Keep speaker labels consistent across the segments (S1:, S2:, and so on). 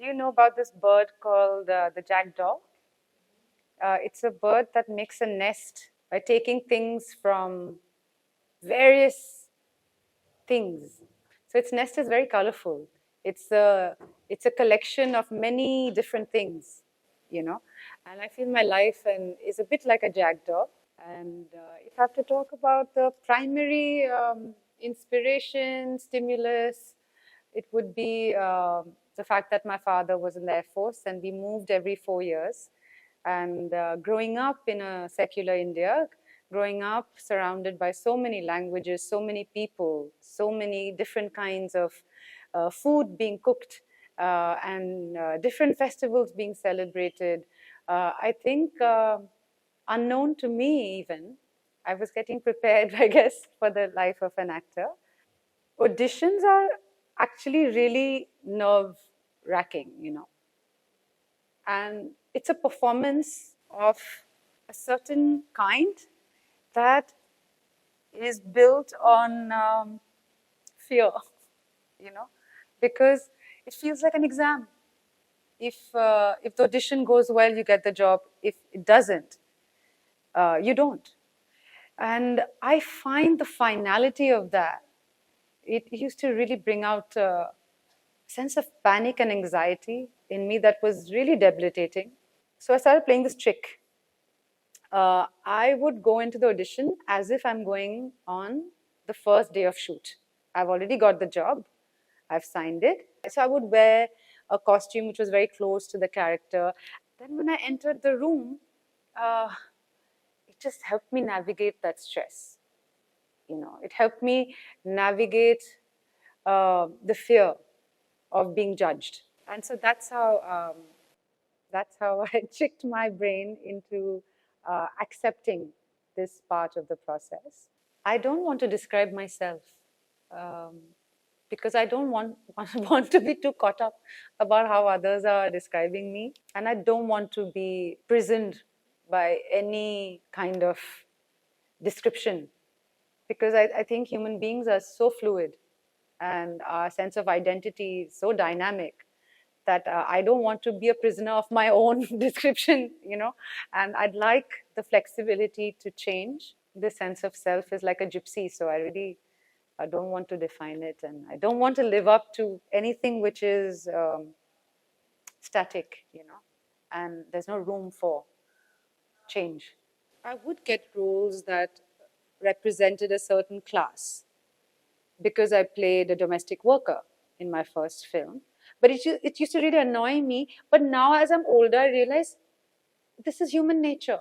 S1: Do you know about this bird called the jackdaw? It's a bird that makes a nest by taking things from various things. So its nest is very colorful. It's a collection of many different things, you know. And I feel my life is a bit like a jackdaw. And if I have to talk about the primary inspiration, stimulus, it would be the fact that my father was in the Air Force and we moved every 4 years. And growing up in a secular India, growing up surrounded by so many languages, so many people, so many different kinds of food being cooked, and different festivals being celebrated, I think unknown to me even, I was getting prepared, I guess, for the life of an actor. Auditions are actually really nerve-wracking, you know. And it's a performance of a certain kind that is built on fear, you know, because it feels like an exam. If the audition goes well, you get the job. If it doesn't, you don't. And I find the finality of that, it used to really bring out a sense of panic and anxiety in me that was really debilitating. So I started playing this trick. I would go into the audition as if I'm going on the first day of shoot. I've already got the job. I've signed it. So I would wear a costume which was very close to the character. Then when I entered the room, it just helped me navigate that stress. You know, it helped me navigate the fear of being judged. And so that's how I tricked my brain into accepting this part of the process. I don't want to describe myself because I don't want to be too caught up about how others are describing me. And I don't want to be prisoned by any kind of description, because I think human beings are so fluid and our sense of identity is so dynamic that I don't want to be a prisoner of my own description, you know, and I'd like the flexibility to change. The sense of self is like a gypsy, so I don't want to define it, and I don't want to live up to anything which is static, you know, and there's no room for change. I would get roles that represented a certain class because I played a domestic worker in my first film. But it used to really annoy me. But now as I'm older, I realize this is human nature.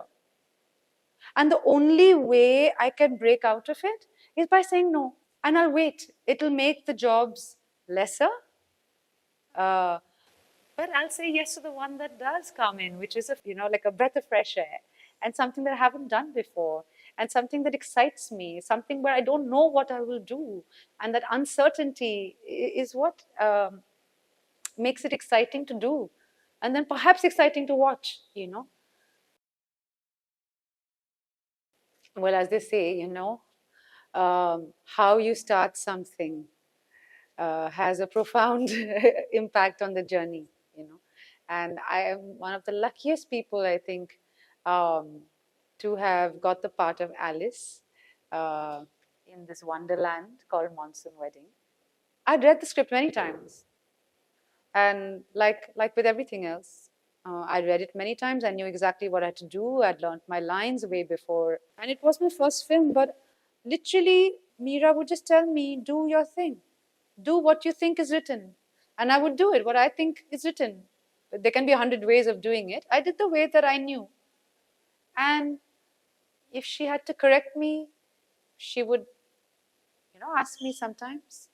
S1: And the only way I can break out of it is by saying no. And I'll wait. It'll make the jobs lesser. But I'll say yes to the one that does come in, which is, like a breath of fresh air and something that I haven't done before and something that excites me, something where I don't know what I will do. And that uncertainty is what makes it exciting to do, and then perhaps exciting to watch, you know. Well, as they say, how you start something has a profound impact on the journey, you know. And I am one of the luckiest people, I think, to have got the part of Alice in this wonderland called Monsoon Wedding. I'd read the script many times. And like with everything else, I read it many times. I knew exactly what I had to do. I'd learned my lines way before. And it was my first film, but literally, Meera would just tell me, do your thing. Do what you think is written. And I would do it, what I think is written. But there can be 100 ways of doing it. I did the way that I knew. And if she had to correct me, she would, ask me sometimes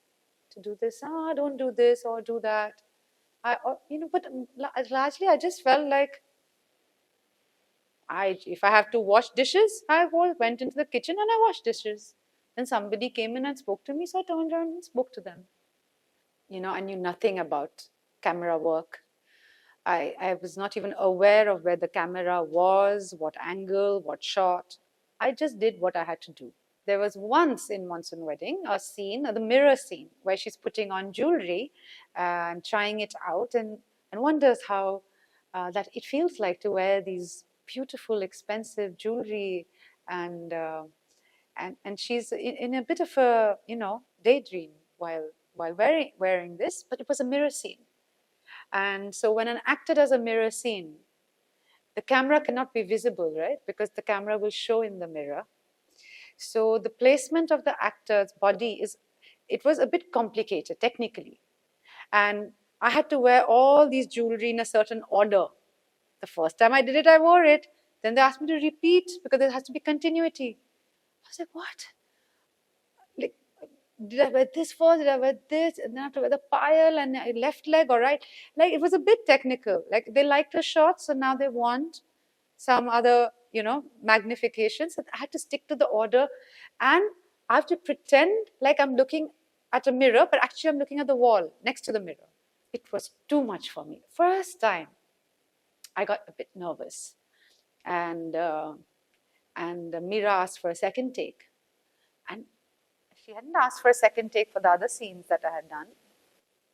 S1: to do this. Don't do this or do that. But largely I just felt like if I have to wash dishes, I went into the kitchen and I washed dishes. Then somebody came in and spoke to me, so I turned around and spoke to them. I knew nothing about camera work. I was not even aware of where the camera was, what angle, what shot. I just did what I had to do. There was once in Monsoon Wedding a scene, the mirror scene, where she's putting on jewelry and trying it out. And and wonders how that it feels like to wear these beautiful, expensive jewelry, and and she's in a bit of a daydream while wearing this, but it was a mirror scene. And so when an actor does a mirror scene, the camera cannot be visible, right? Because the camera will show in the mirror. So the placement of the actor's body it was a bit complicated technically. And I had to wear all these jewelry in a certain order. The first time I did it, I wore it. Then they asked me to repeat because there has to be continuity. I was like, what? Like, did I wear this first? Did I wear this? And then I have to wear the pile and left leg or right? Like, it was a bit technical. Like, they liked the shot, so now they want some other, magnification. So I had to stick to the order. And I have to pretend like I'm looking at a mirror, but actually I'm looking at the wall next to the mirror. It was too much for me. First time, I got a bit nervous. And Mira asked for a second take. And she hadn't asked for a second take for the other scenes that I had done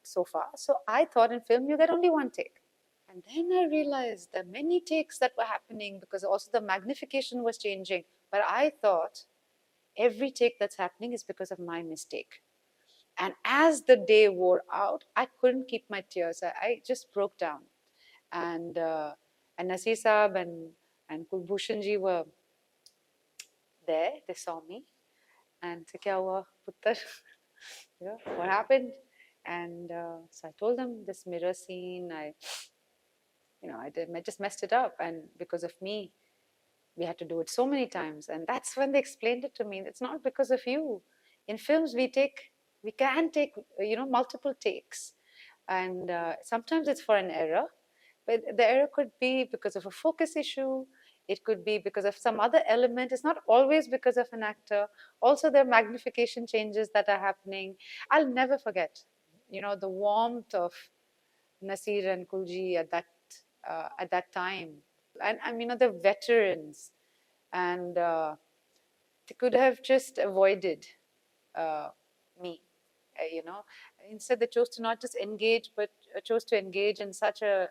S1: so far. So I thought in film you get only one take. And then I realized there are many takes that were happening because also the magnification was changing. But I thought every take that's happening is because of my mistake. And as the day wore out, I couldn't keep my tears. I just broke down. And Nasir Saab and Kulbhushan ji were there. They saw me. And said, "Kya hua, puttar?" What happened? And so I told them this mirror scene, I just messed it up. And because of me, we had to do it so many times. And that's when they explained it to me. It's not because of you. In films, we can take, multiple takes. And sometimes it's for an error. But the error could be because of a focus issue. It could be because of some other element. It's not always because of an actor. Also, there are magnification changes that are happening. I'll never forget, the warmth of Nasir and Kulji at that time. And they're veterans. And they could have just avoided me, Instead, they chose to not just engage, but chose to engage in such a,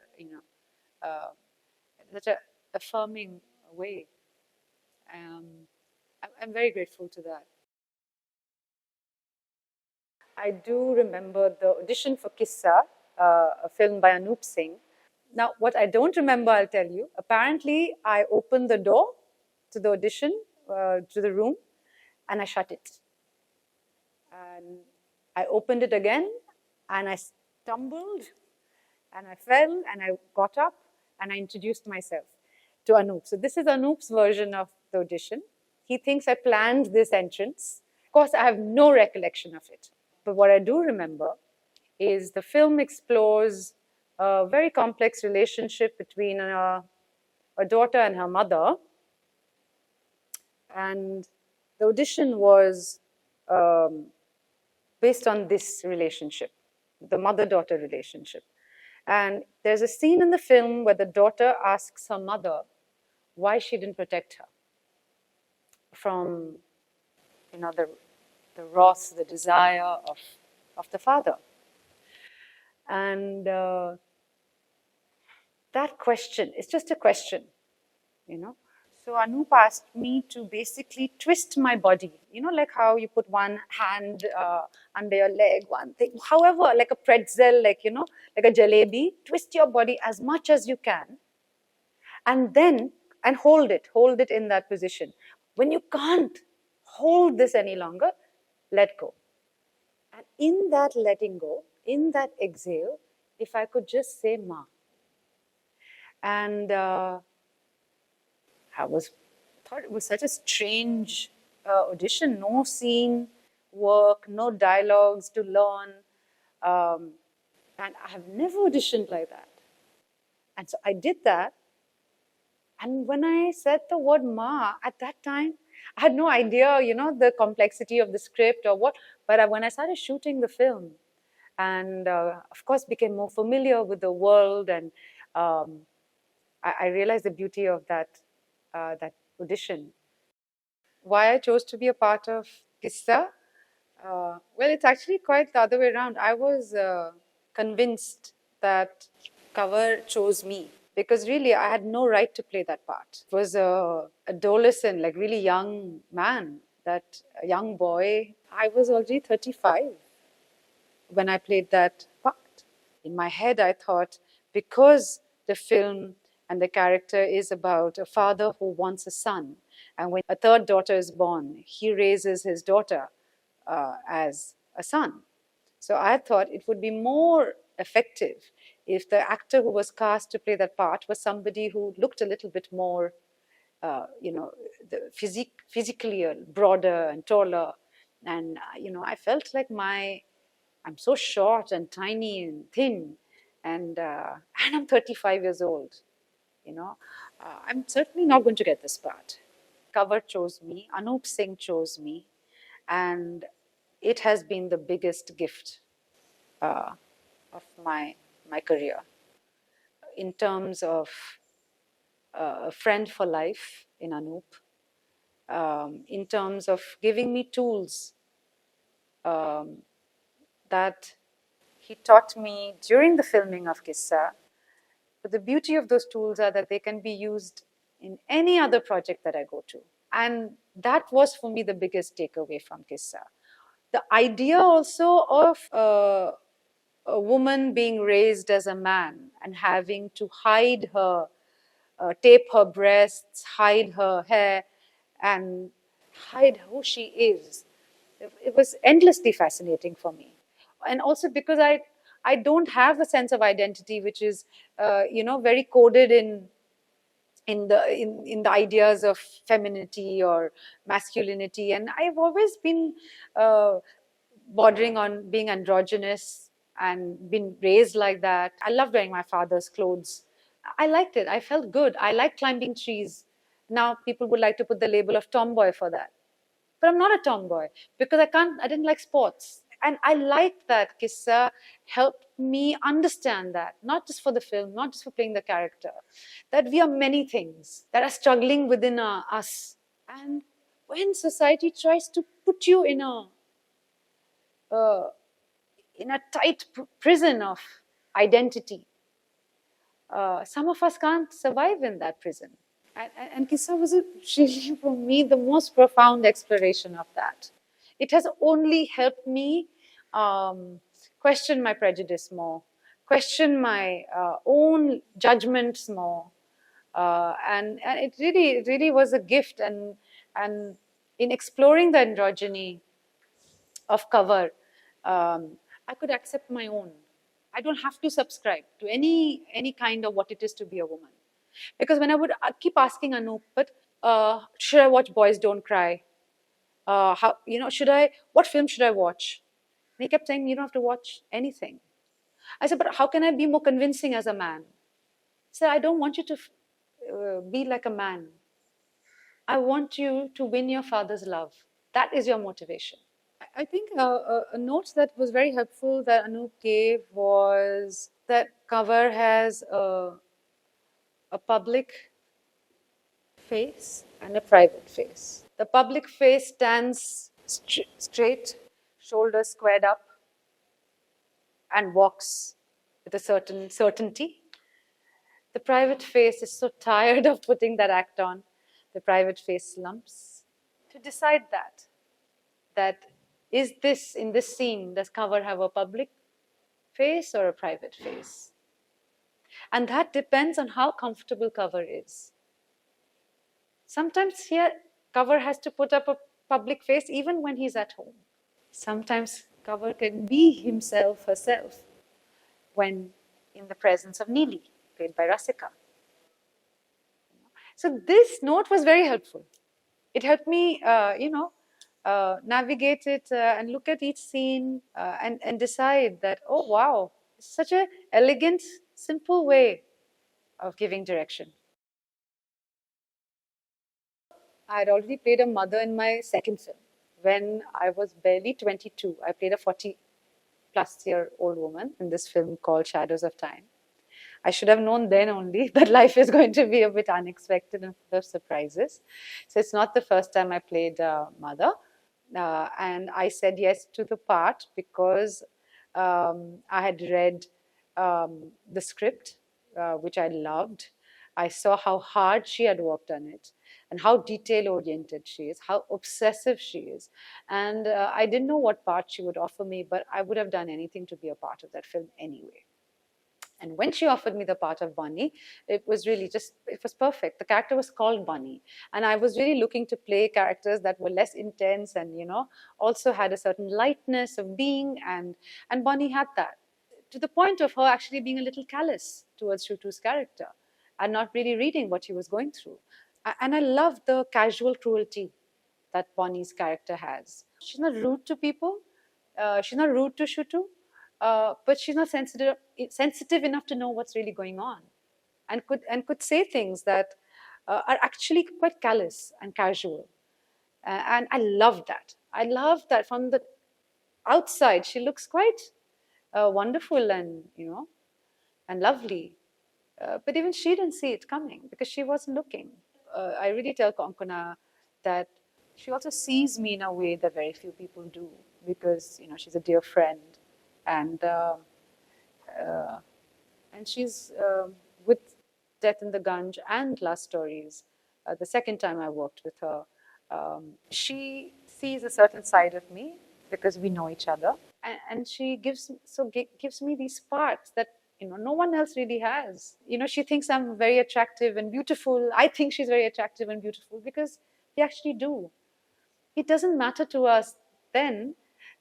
S1: such a affirming way. I'm very grateful to that. I do remember the audition for Kissa, a film by Anup Singh. Now, what I don't remember, I'll tell you. Apparently, I opened the door to the audition, to the room, and I shut it. And I opened it again, and I stumbled, and I fell, and I got up, and I introduced myself to Anup. So this is Anup's version of the audition. He thinks I planned this entrance. Of course, I have no recollection of it. But what I do remember is the film explores a very complex relationship between a daughter and her mother. And the audition was based on this relationship, the mother-daughter relationship. And there's a scene in the film where the daughter asks her mother why she didn't protect her from, the wrath, the desire of the father. And that question is just a question, So Anup asked me to basically twist my body, like how you put one hand under your leg, one thing, however, like a pretzel, like a jalebi, twist your body as much as you can, and then, and hold it in that position. When you can't hold this any longer, let go. And in that letting go, in that exhale, if I could just say Ma. And I thought it was such a strange audition, no scene work, no dialogues to learn. And I have never auditioned like that. And so I did that. And when I said the word Ma, at that time, I had no idea, the complexity of the script or what. But when I started shooting the film, and of course became more familiar with the world, and I realized the beauty of that audition. Why I chose to be a part of Kissa? Well, it's actually quite the other way around. I was convinced that Cover chose me because really I had no right to play that part. It was a adolescent, like really young man, that a young boy. I was already 35 when I played that part. In my head, I thought, because the film and the character is about a father who wants a son, and when a third daughter is born, he raises his daughter as a son. So I thought it would be more effective if the actor who was cast to play that part was somebody who looked a little bit more, physically broader and taller. And, I felt like I'm so short and tiny and thin, and I'm 35 years old. I'm certainly not going to get this part. Cover chose me, Anup Singh chose me, and it has been the biggest gift of my career in terms of a friend for life in Anup, in terms of giving me tools that he taught me during the filming of Kissa. But the beauty of those tools are that they can be used in any other project that I go to. And that was for me the biggest takeaway from Kissa. The idea also of a woman being raised as a man and having to hide her, tape her breasts, hide her hair, and hide who she is. It was endlessly fascinating for me. And also because I don't have a sense of identity which is, very coded in the ideas of femininity or masculinity. And I've always been bordering on being androgynous and been raised like that. I loved wearing my father's clothes. I liked it. I felt good. I liked climbing trees. Now people would like to put the label of tomboy for that. But I'm not a tomboy because I didn't like sports. And I liked that Kissa helped me understand that, not just for the film, not just for playing the character, that we are many things that are struggling within us. And when society tries to put you uh, in a tight prison of identity, some of us can't survive in that prison. And Kissa was really, for me, the most profound exploration of that. It has only helped me question my prejudice more, question my own judgments more. And it really was a gift. And in exploring the androgyny of Cover, I could accept my own. I don't have to subscribe to any kind of what it is to be a woman. Because when I keep asking Anup, but should I watch Boys Don't Cry? What film should I watch? And he kept saying, you don't have to watch anything. I said, but how can I be more convincing as a man? He said, I don't want you to be like a man. I want you to win your father's love. That is your motivation. I think a note that was very helpful that Anup gave was that Cover has a public face and a private face. The public face stands straight, shoulders squared up, and walks with a certain certainty. The private face is so tired of putting that act on. The private face slumps. To decide that is this, in this scene, does Cover have a public face or a private face? And that depends on how comfortable Cover is. Sometimes here, Cover has to put up a public face even when he's at home. Sometimes Cover can be himself, herself, when in the presence of Neeli, played by Rasika. So this note was very helpful. It helped me, navigate it and look at each scene and decide that, oh wow, it's such an elegant, simple way of giving direction. I had already played a mother in my second film. When I was barely 22, I played a 40-plus-year-old woman in this film called Shadows of Time. I should have known then only that life is going to be a bit unexpected and full of surprises. So it's not the first time I played mother. And I said yes to the part because I had read the script which I loved. I saw how hard she had worked on it and how detail oriented she is, how obsessive she is. And I didn't know what part she would offer me, but I would have done anything to be a part of that film anyway. And when she offered me the part of Bunny, it was really just, it was perfect. The character was called Bunny. And I was really looking to play characters that were less intense and, also had a certain lightness of being. And Bunny had that, to the point of her actually being a little callous towards Shutu's character and not really reading what she was going through. And I love the casual cruelty that Bonnie's character has. She's not rude to people. She's not rude to Shutu, but she's not sensitive enough to know what's really going on, and could say things that are actually quite callous and casual. And I love that. I love that from the outside. She looks quite wonderful and lovely. But even she didn't see it coming because she wasn't looking. I really tell Konkona that she also sees me in a way that very few people do, because she's a dear friend, and she's with Death in the Gunj and Last Stories. The second time I worked with her, she sees a certain side of me because we know each other, and she gives me these parts that no one else really has. She thinks I'm very attractive and beautiful. I think she's very attractive and beautiful because we actually do. It doesn't matter to us then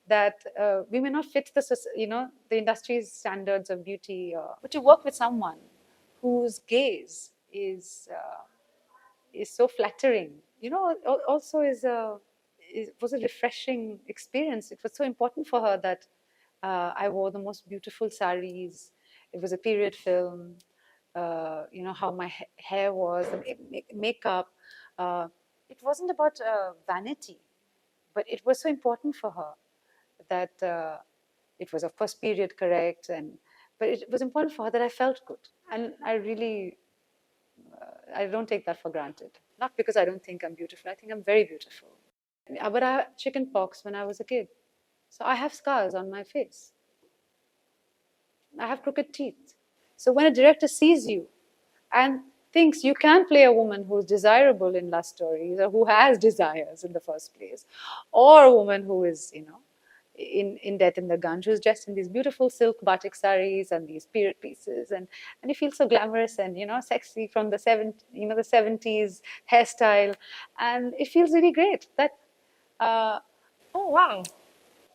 S1: that we may not fit the industry's standards of beauty, but to work with someone whose gaze is so flattering, also was a refreshing experience. It was so important for her that I wore the most beautiful saris. It was a period film. How my hair was, the makeup. It wasn't about vanity, but it was so important for her that it was, of course, period correct, but it was important for her that I felt good, and I don't take that for granted. Not because I don't think I'm beautiful. I think I'm very beautiful. But I had chicken pox when I was a kid, so I have scars on my face. I have crooked teeth. So when a director sees you and thinks you can play a woman who's desirable in Lust Stories, or who has desires in the first place, or a woman who is, in Death in the Gunj, who's dressed in these beautiful silk batik saris and these period pieces, and you feel so glamorous and sexy from the 70s hairstyle, and it feels really great. Oh wow!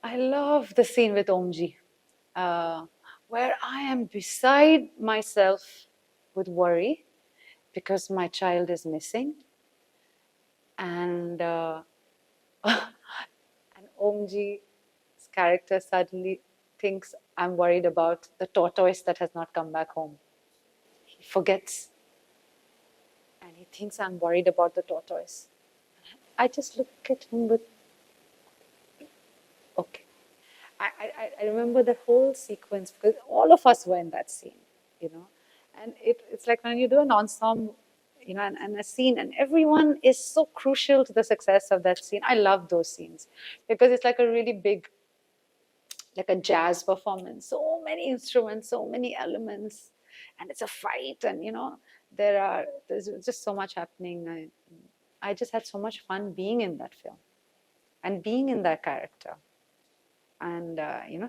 S1: I love the scene with Omji, where I am beside myself with worry because my child is missing, and Omji's character suddenly thinks I'm worried about the tortoise that has not come back home. He forgets, and he thinks I'm worried about the tortoise. I just look at him with, okay. I remember the whole sequence because all of us were in that scene, and it's like when you do an ensemble, and a scene, and everyone is so crucial to the success of that scene. I love those scenes because it's like a really big, like a jazz performance. So many instruments, so many elements, and it's a fight, and there's just so much happening. I just had so much fun being in that film and being in that character, and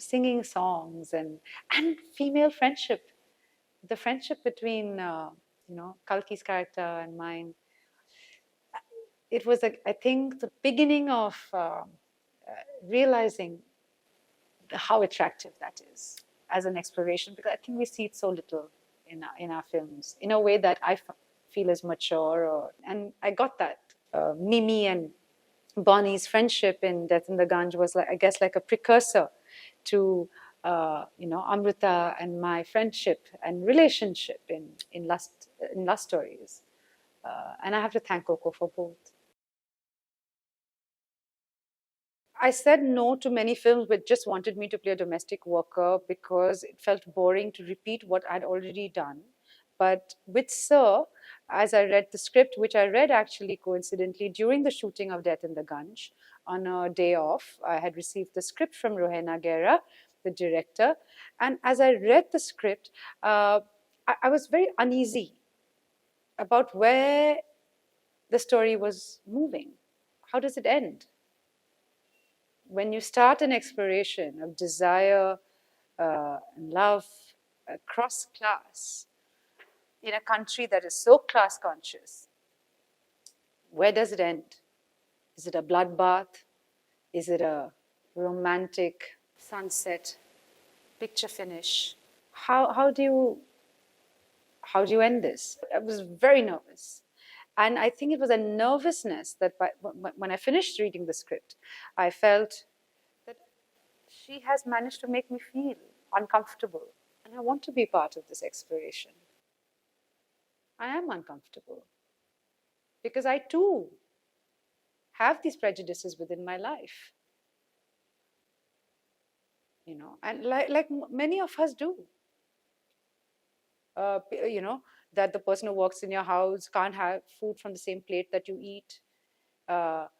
S1: singing songs and female friendship, the friendship between Kalki's character and mine. It was I think the beginning of realizing how attractive that is as an exploration, because I think we see it so little in our films in a way that I feel is mature, and I got that. Mimi and Bonnie's friendship in Death in the Gunj was, I guess, like a precursor to Amrita and my friendship and relationship in Lust Stories, and I have to thank Coco for both. I said no to many films which just wanted me to play a domestic worker because it felt boring to repeat what I'd already done. But with Sir, as I read the script, which I read actually coincidentally during the shooting of Death in the Gunj, on a day off, I had received the script from Rohena Guerra, the director. And as I read the script, I was very uneasy about where the story was moving. How does it end? When you start an exploration of desire and love across class in a country that is so class conscious, where does it end? Is it a bloodbath? Is it a romantic sunset, picture finish? How do you end this? I was very nervous. And I think it was a nervousness that when I finished reading the script, I felt that she has managed to make me feel uncomfortable. And I want to be part of this exploration. I am uncomfortable because I too have these prejudices within my life. And like many of us do. That the person who works in your house can't have food from the same plate that you eat, that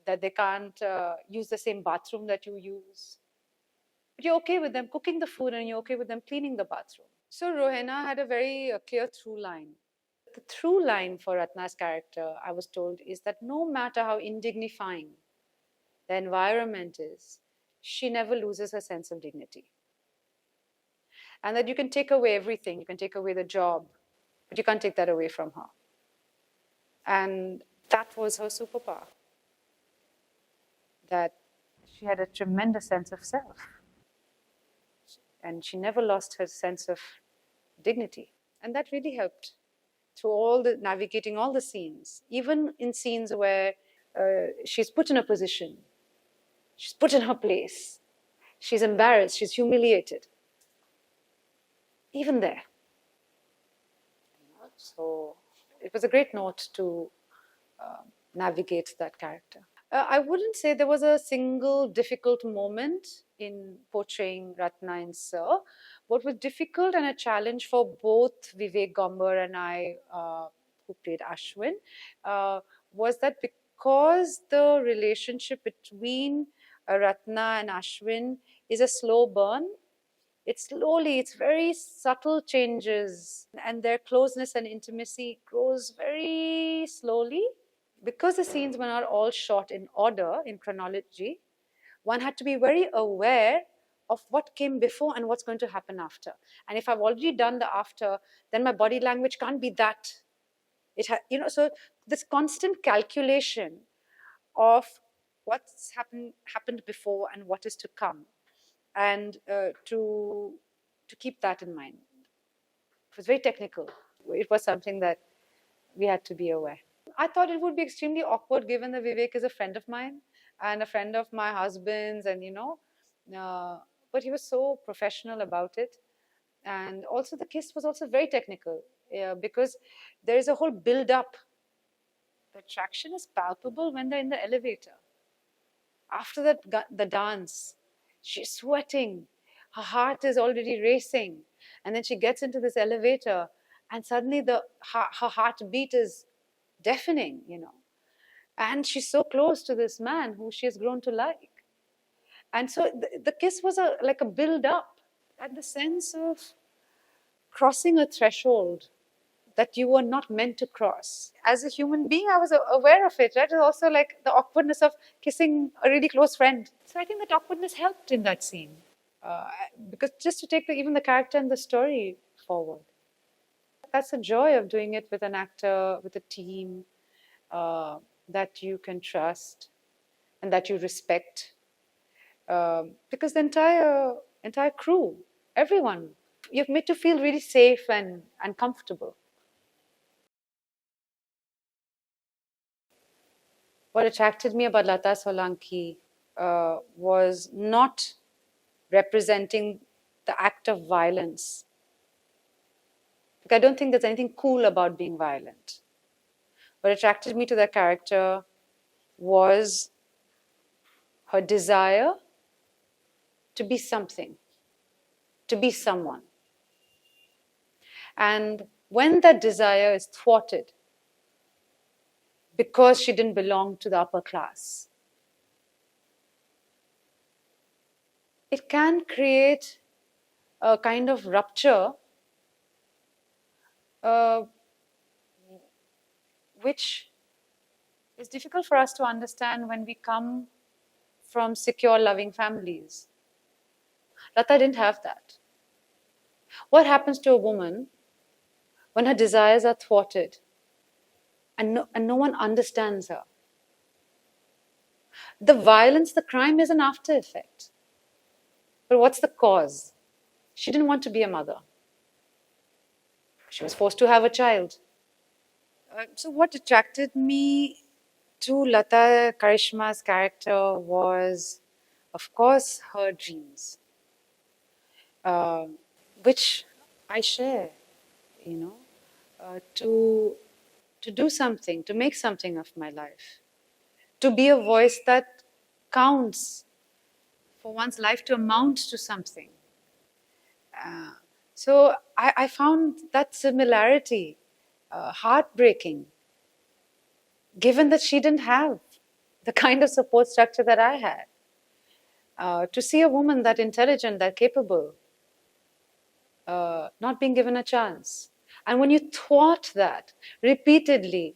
S1: they can't use the same bathroom that you use. But you're okay with them cooking the food and you're okay with them cleaning the bathroom. So Rohena had a very clear through line. The through line for Ratna's character, I was told, is that no matter how indignifying the environment is, she never loses her sense of dignity. And that you can take away everything, you can take away the job, but you can't take that away from her. And that was her superpower. That she had a tremendous sense of self. And she never lost her sense of dignity. And that really helped through navigating all the scenes, even in scenes where she's put in a position, she's put in her place, she's embarrassed, she's humiliated. Even there. So it was a great note to navigate that character. I wouldn't say there was a single difficult moment in portraying Ratna in Sir. What was difficult and a challenge for both Vivek Gomber and I, who played Ashwin, was that because the relationship between Ratna and Ashwin is a slow burn, it's very subtle changes, and their closeness and intimacy grows very slowly. Because the scenes were not all shot in order, in chronology, one had to be very aware of what came before and what's going to happen after. And if I've already done the after, then my body language can't be that. So this constant calculation of what's happened before and what is to come, and to keep that in mind. It was very technical. It was something that we had to be aware. I thought it would be extremely awkward given that Vivek is a friend of mine and a friend of my husband's, and but he was so professional about it. And also the kiss was also very technical, because there is a whole build-up. The attraction is palpable when they're in the elevator. After that, the dance, she's sweating, her heart is already racing, and then she gets into this elevator, and suddenly her heartbeat is deafening, and she's so close to this man who she has grown to like. And so the kiss was like a build-up, and the sense of crossing a threshold that you were not meant to cross. As a human being, I was aware of it, right? It was also like the awkwardness of kissing a really close friend. So I think that awkwardness helped in that scene, because just to take even the character and the story forward. That's the joy of doing it with an actor, with a team that you can trust and that you respect, because the entire crew, everyone, you've made to feel really safe and comfortable. What attracted me about Lata Solanki was not representing the act of violence. Like, I don't think there's anything cool about being violent. What attracted me to that character was her desire to be something, to be someone. And when that desire is thwarted because she didn't belong to the upper class, it can create a kind of rupture which is difficult for us to understand when we come from secure, loving families. Lata didn't have that. What happens to a woman when her desires are thwarted and no one understands her? The violence, the crime is an after effect. But what's the cause? She didn't want to be a mother. She was forced to have a child. So what attracted me to Lata Karishma's character was, of course, her dreams, which I share, to do something, to make something of my life, to be a voice that counts, for one's life to amount to something. So I found that similarity heartbreaking, given that she didn't have the kind of support structure that I had. To see a woman that intelligent, that capable, not being given a chance. And when you thwart that repeatedly,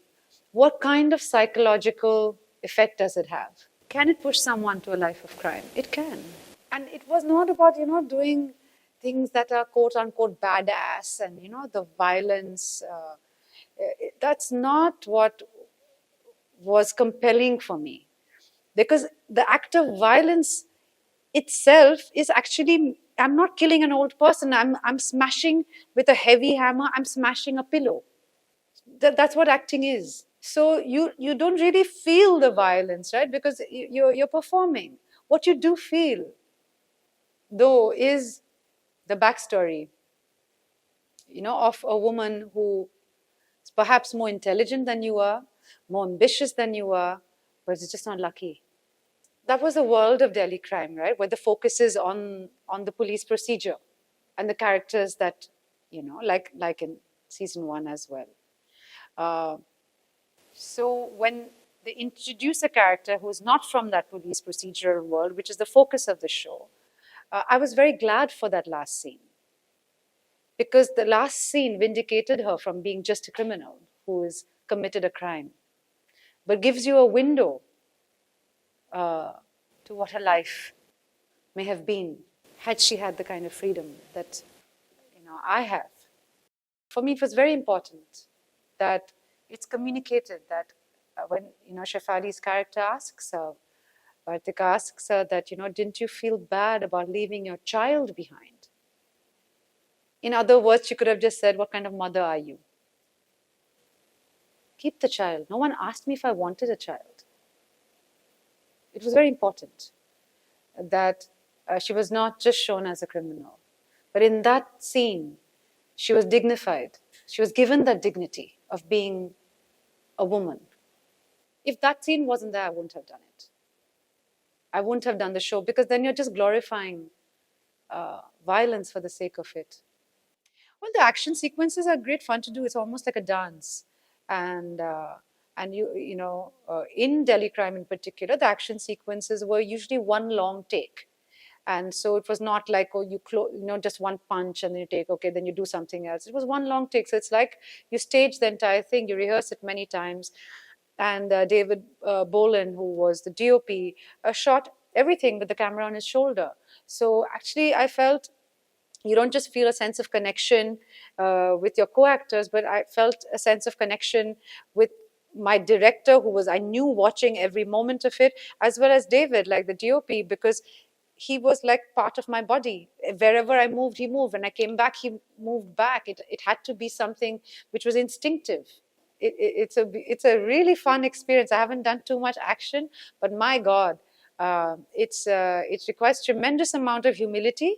S1: what kind of psychological effect does it have? Can it push someone to a life of crime? It can. And it was not about, doing things that are quote unquote badass and, the violence. That's not what was compelling for me. Because the act of violence itself is actually, I'm not killing an old person. I'm smashing with a heavy hammer, I'm smashing a pillow. That's what acting is. So you don't really feel the violence, right? Because you're performing. What you do feel, though, is the backstory, of a woman who is perhaps more intelligent than you are, more ambitious than you are, but is just not lucky. That was the world of Delhi crime, right? Where the focus is on the police procedure and the characters that, like in season 1 as well. So when they introduce a character who's not from that police procedural world, which is the focus of the show, I was very glad for that last scene. Because the last scene vindicated her from being just a criminal who has committed a crime, but gives you a window to what her life may have been had she had the kind of freedom that I have. For me, it was very important that it's communicated that when Shefali's character asks her, Vartika asks her that, didn't you feel bad about leaving your child behind? In other words, she could have just said, what kind of mother are you? Keep the child. No one asked me if I wanted a child. It was very important that she was not just shown as a criminal, but in that scene, she was dignified. She was given that dignity of being a woman. If that scene wasn't there, I wouldn't have done it. I wouldn't have done the show, because then you're just glorifying violence for the sake of it. Well, the action sequences are great fun to do. It's almost like a dance. And in Delhi crime in particular, the action sequences were usually one long take. And so it was not like, just one punch and then you take, okay, then you do something else. It was one long take. So it's like you stage the entire thing, you rehearse it many times. And David Bolan, who was the DOP, shot everything with the camera on his shoulder. So actually, I felt you don't just feel a sense of connection with your co-actors, but I felt a sense of connection with my director, who was, I knew, watching every moment of it, as well as David, like the DOP, because he was like part of my body. Wherever I moved, he moved. When I came back, he moved back. It had to be something which was instinctive. It's a really fun experience. I haven't done too much action, but my God, it requires tremendous amount of humility,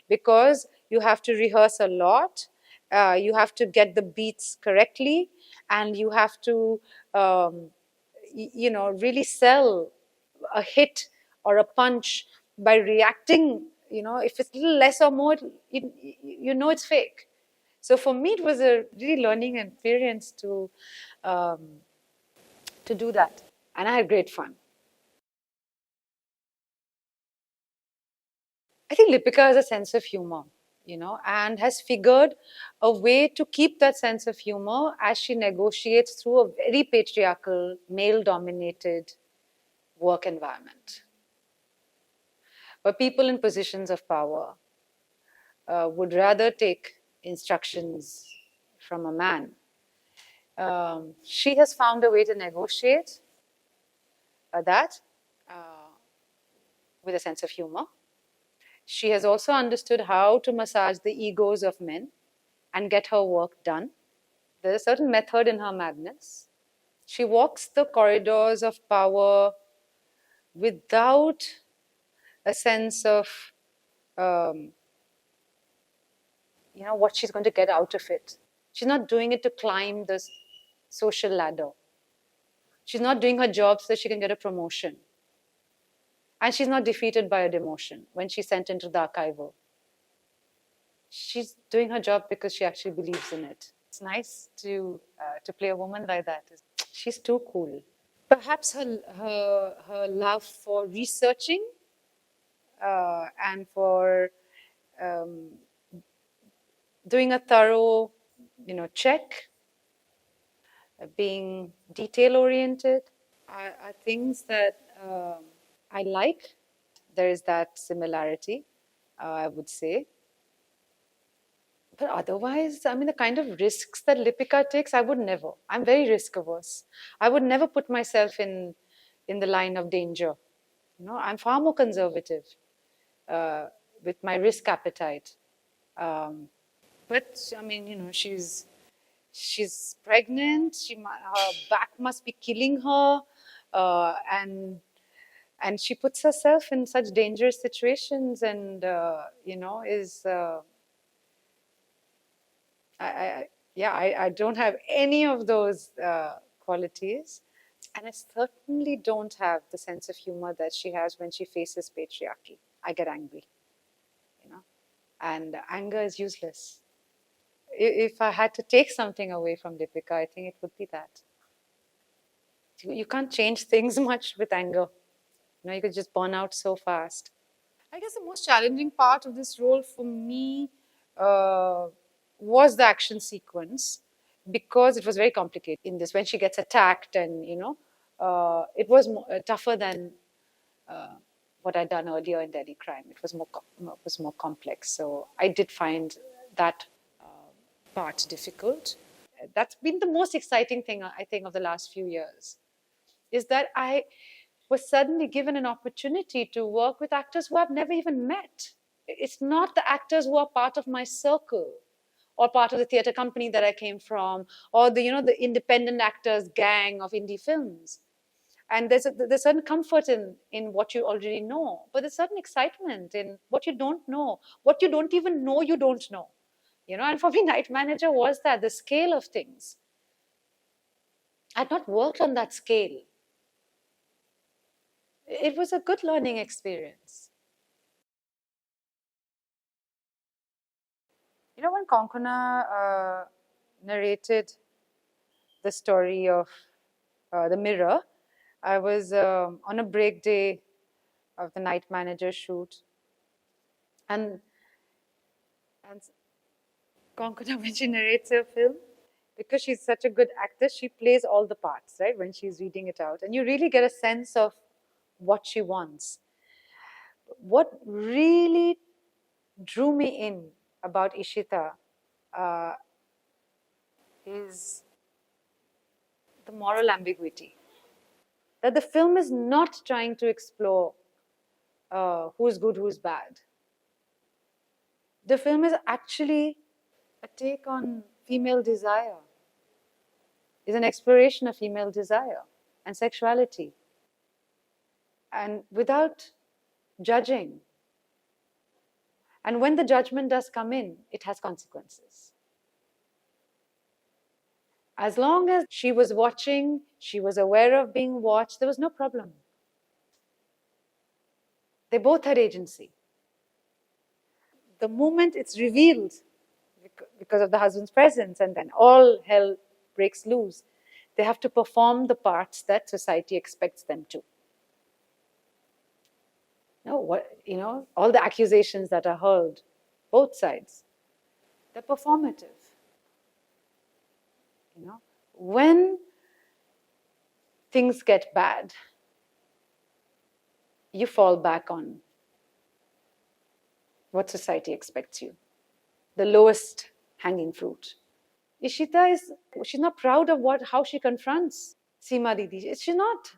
S1: because you have to rehearse a lot. You have to get the beats correctly, and you have to, really sell a hit or a punch by reacting. If it's a little less or more, it's fake. So for me, it was a really learning experience to do that, and I had great fun. I think Lipika has a sense of humor. and has figured a way to keep that sense of humor as she negotiates through a very patriarchal, male-dominated work environment, where people in positions of power would rather take instructions from a man. She has found a way to negotiate that with a sense of humor. She has also understood how to massage the egos of men and get her work done. There's a certain method in her madness. She walks the corridors of power without a sense of, what she's going to get out of it. She's not doing it to climb the social ladder. She's not doing her job so that she can get a promotion. And she's not defeated by a demotion when she's sent into the archival. She's doing her job because she actually believes in it. It's nice to play a woman like that. She's too cool. Perhaps her love for researching and for doing a thorough, check, being detail-oriented, are things that I like. There is that similarity, I would say. But otherwise, the kind of risks that Lipika takes, I would never. I'm very risk-averse. I would never put myself in the line of danger. I'm far more conservative with my risk appetite. But she's pregnant. Her back must be killing her, and she puts herself in such dangerous situations, and is. I don't have any of those qualities, and I certainly don't have the sense of humor that she has when she faces patriarchy. I get angry, and anger is useless. If I had to take something away from Deepika, I think it would be that. You can't change things much with anger. You could just burn out so fast. I guess the most challenging part of this role for me was the action sequence, because it was very complicated in this. When she gets attacked, and it was tougher than what I'd done earlier in Delhi Crime. It was more complex. So I did find that part difficult. That's been the most exciting thing, I think, of the last few years, is that I was suddenly given an opportunity to work with actors who I've never even met. It's not the actors who are part of my circle, or part of the theatre company that I came from, or the independent actors gang of indie films. And there's certain comfort in what you already know, but there's certain excitement in what you don't know, what you don't even know you don't know. And for me, Night Manager was that, the scale of things. I'd not worked on that scale. It was a good learning experience. When Konkona narrated the story of The Mirror, I was on a break day of the Night Manager shoot. And Konkona, when she narrates her film, because she's such a good actress, she plays all the parts, right, when she's reading it out. And you really get a sense of what she wants. What really drew me in about Ishita is the moral ambiguity. That the film is not trying to explore who's good, who's bad. The film is actually a take on female desire. It's an exploration of female desire and sexuality. And without judging. And when the judgment does come in, it has consequences. As long as she was watching, she was aware of being watched, there was no problem. They both had agency. The moment it's revealed, because of the husband's presence, and then all hell breaks loose, they have to perform the parts that society expects them to. All the accusations that are hurled both sides. They're performative. When things get bad, you fall back on what society expects you, the lowest hanging fruit. Ishita she's not proud of how she confronts Seema Didi. She's not.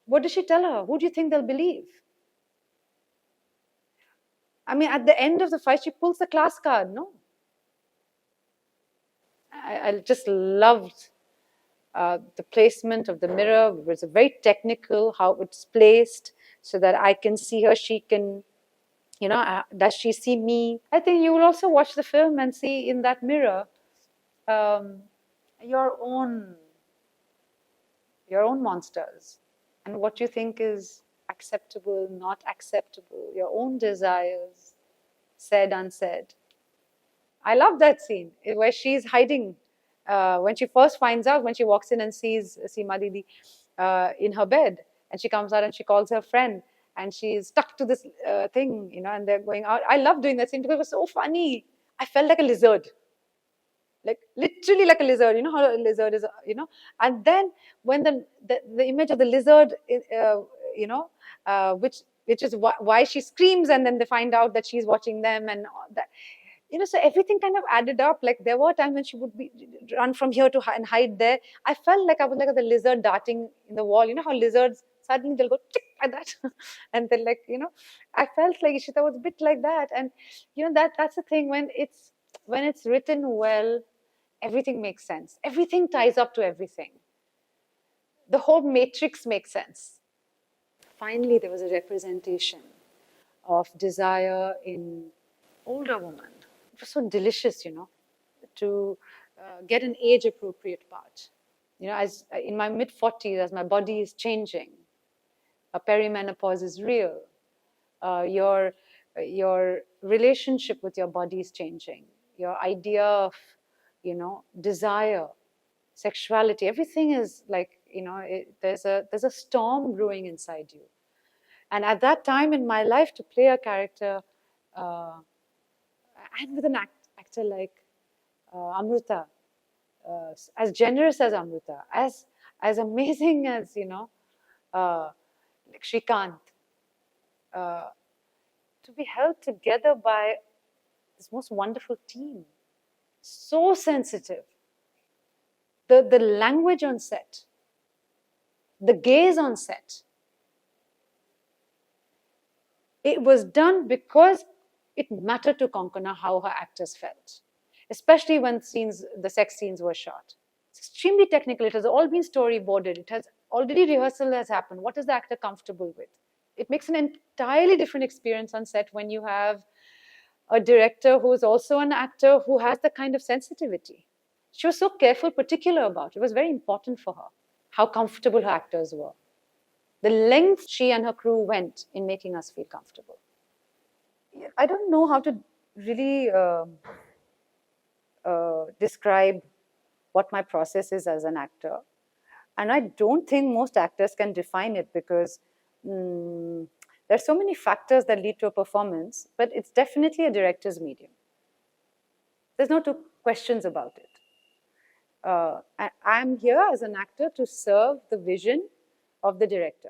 S1: What does she tell her? Who do you think they'll believe? I mean, at the end of the fight, she pulls the class card, no? I just loved the placement of the mirror. It was very technical, how it's placed, so that I can see her, she can, does she see me? I think you will also watch the film and see in that mirror your own monsters and what you think is acceptable, not acceptable, your own desires, said, unsaid. I love that scene where she's hiding. When she first finds out, when she walks in and sees Seema Didi in her bed, and she comes out and she calls her friend, and she's stuck to this thing, and they're going out. I love doing that scene because it was so funny. I felt like a lizard. Like literally like a lizard, how a lizard is, and then when the image of the lizard, which is why she screams, and then they find out that she's watching them and all that, so everything kind of added up. Like there were times when she would run from here to and hide there. I felt like I was like the lizard darting in the wall. You know how lizards suddenly they'll go tick like that, and they're like, I felt like Ishita was a bit like that, and that's the thing when it's written well. Everything makes sense. Everything ties up to everything. The whole matrix makes sense. Finally, there was a representation of desire in older women. It was so delicious, to get an age-appropriate part. As in my mid-40s, as my body is changing, perimenopause is real. Your relationship with your body is changing. Your idea of desire, sexuality, everything is like, there's a storm brewing inside you. And at that time in my life, to play a character, and with an actor like Amrita, as generous as Amrita, as amazing as, like Shrikant, to be held together by this most wonderful team. So sensitive. The language on set, the gaze on set, it was done because it mattered to Konkona how her actors felt, especially when the sex scenes were shot. It's extremely technical. It has all been storyboarded. It has already rehearsal has happened. What is the actor comfortable with? It makes an entirely different experience on set when you have a director who is also an actor who has the kind of sensitivity. She was so careful, particular about it. It was very important for her how comfortable her actors were. The length she and her crew went in making us feel comfortable. I don't know how to really describe what my process is as an actor. And I don't think most actors can define it because there's so many factors that lead to a performance, but it's definitely a director's medium. There's no two questions about it. I'm here as an actor to serve the vision of the director.